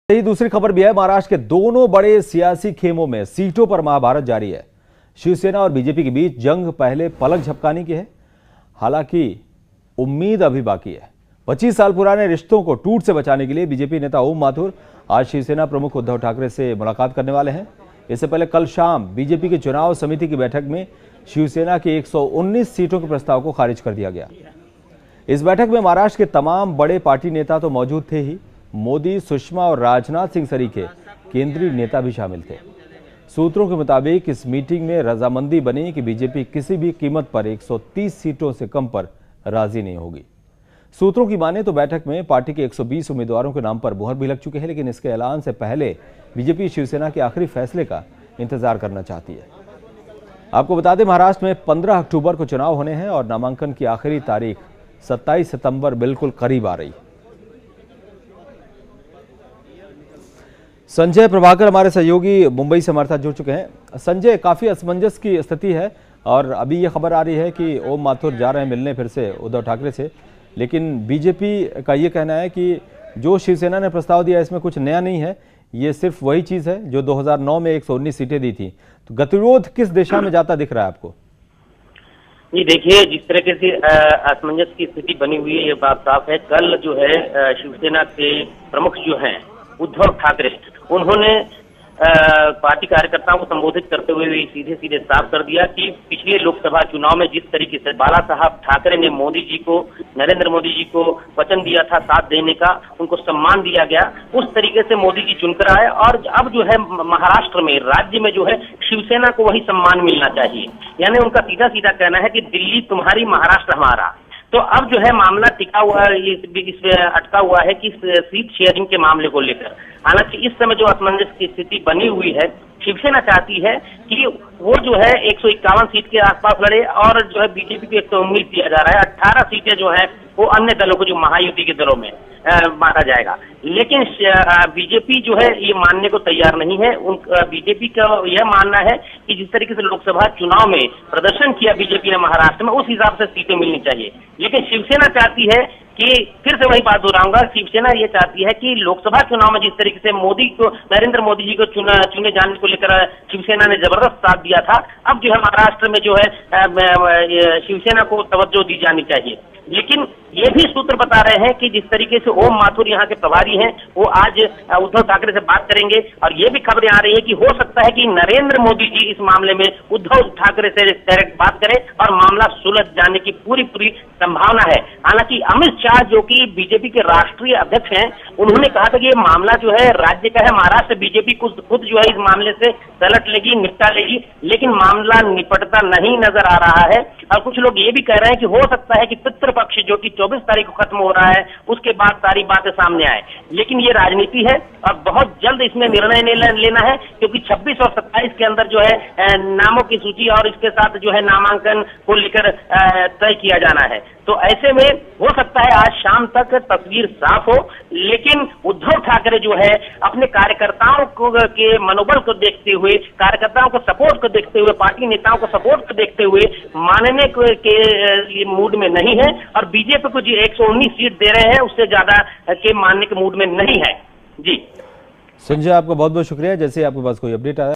यही दूसरी खबर भी है। महाराष्ट्र के दोनों बड़े सियासी खेमों में सीटों पर महाभारत जारी है। शिवसेना और बीजेपी के बीच जंग पहले पलक झपकाने की है, हालांकि उम्मीद अभी बाकी है। 25 साल पुराने रिश्तों को टूट से बचाने के लिए बीजेपी नेता ओम माथुर आज शिवसेना प्रमुख उद्धव ठाकरे से मुलाकात करने वाले हैं। इससे पहले कल शाम बीजेपी की चुनाव समिति की बैठक में शिवसेना की 119 सीटों के प्रस्ताव को खारिज कर दिया गया। इस बैठक में महाराष्ट्र के तमाम बड़े पार्टी नेता तो मौजूद थे ही, मोदी, सुषमा और राजनाथ सिंह सरीखे केंद्रीय नेता भी शामिल थे। सूत्रों के मुताबिक इस मीटिंग में रजामंदी बनी कि बीजेपी किसी भी कीमत पर 130 सीटों से कम पर राजी नहीं होगी। सूत्रों की माने तो बैठक में पार्टी के 120 उम्मीदवारों के नाम पर मुहर भी लग चुके हैं, लेकिन इसके ऐलान से पहले बीजेपी शिवसेना के आखिरी फैसले का इंतजार करना चाहती है। आपको बता दें, महाराष्ट्र में 15 अक्टूबर को चुनाव होने हैं और नामांकन की आखिरी तारीख 27 सितंबर बिल्कुल करीब आ रही। संजय प्रभाकर हमारे सहयोगी मुंबई से हमारे साथ जुड़ चुके हैं। संजय, काफी असमंजस की स्थिति है और अभी ये खबर आ रही है कि ओम माथुर जा रहे हैं मिलने फिर से उद्धव ठाकरे से, लेकिन बीजेपी का ये कहना है कि जो शिवसेना ने प्रस्ताव दिया इसमें कुछ नया नहीं है, ये सिर्फ वही चीज है जो 2009 में 119 सीटें दी थी। तो गतिरोध किस दिशा में जाता दिख रहा है आपको? जी देखिए, जिस तरीके से असमंजस की स्थिति बनी हुई है ये बात साफ है। कल जो है शिवसेना के प्रमुख जो हैं उद्धव ठाकरे, उन्होंने पार्टी कार्यकर्ताओं को संबोधित करते हुए सीधे सीधे साफ कर दिया कि पिछले लोकसभा चुनाव में जिस तरीके से बाला साहब ठाकरे ने मोदी जी को, नरेंद्र मोदी जी को वचन दिया था साथ देने का, उनको सम्मान दिया गया, उस तरीके से मोदी जी चुनकर आए और अब जो है महाराष्ट्र में, राज्य में जो है शिवसेना को वही सम्मान मिलना चाहिए। यानी उनका सीधा सीधा कहना है कि दिल्ली तुम्हारी, महाराष्ट्र हमारा। तो अब जो है मामला टिका हुआ, इसमें अटका हुआ है कि सीट शेयरिंग के मामले को लेकर। हालांकि इस समय जो असमंजस की स्थिति बनी हुई है, शिवसेना चाहती है कि वो जो है 151 सीट के आसपास लड़े और जो है बीजेपी को 119 दिया जा रहा है। 18 सीटें जो है वो अन्य दलों को, जो महायुति के दलों में बांटा जाएगा। लेकिन बीजेपी जो है ये मानने को तैयार नहीं है। बीजेपी का यह मानना है कि जिस तरीके से लोकसभा चुनाव में प्रदर्शन किया बीजेपी ने महाराष्ट्र में, उस हिसाब से सीटें मिलनी चाहिए। लेकिन शिवसेना चाहती है कि, फिर से वही बात दोहराऊंगा, शिवसेना ये चाहती है कि लोकसभा चुनाव में जिस तरीके से मोदी को, नरेंद्र मोदी जी को चुने जाने को लेकर शिवसेना ने जबरदस्त साथ दिया था, अब जो है महाराष्ट्र में जो है शिवसेना को तवज्जो दी जानी चाहिए। लेकिन ये भी सूत्र बता रहे हैं कि जिस तरीके से ओम माथुर यहाँ के प्रभारी हैं, वो आज उद्धव ठाकरे से बात करेंगे और ये भी खबरें आ रही है कि हो सकता है कि नरेंद्र मोदी जी इस मामले में उद्धव ठाकरे से डायरेक्ट बात करें और मामला सुलझ जाने की पूरी संभावना है। हालांकि अमित शाह, जो कि बीजेपी के राष्ट्रीय अध्यक्ष हैं, उन्होंने कहा था कि ये मामला जो है राज्य का है, महाराष्ट्र बीजेपी खुद जो है इस मामले से पलट लेगी, निपटा लेगी। लेकिन मामला निपटता नहीं नजर आ रहा है और कुछ लोग ये भी कह रहे हैं कि हो सकता है कि पितृपक्ष, जो कि 24 तारीख को खत्म हो रहा है, उसके बाद सारी बातें सामने आए। लेकिन ये राजनीति है और बहुत जल्द इसमें निर्णय लेना है, क्योंकि 26 और 27 के अंदर जो है नामों की सूची और इसके साथ जो है नामांकन को लेकर तय किया जाना है। तो ऐसे में हो सकता है आज शाम तक तस्वीर साफ हो, लेकिन उद्धव ठाकरे जो है अपने कार्यकर्ताओं को के मनोबल को देखते हुए, कार्यकर्ताओं को सपोर्ट को देखते हुए, पार्टी नेताओं को सपोर्ट को देखते हुए मानने के मूड में नहीं है और बीजेपी को जो 119 सीट दे रहे हैं उससे ज्यादा के मानने के मूड में नहीं है। जी संजय, आपका बहुत बहुत शुक्रिया। जैसे आपके पास कोई अपडेट आया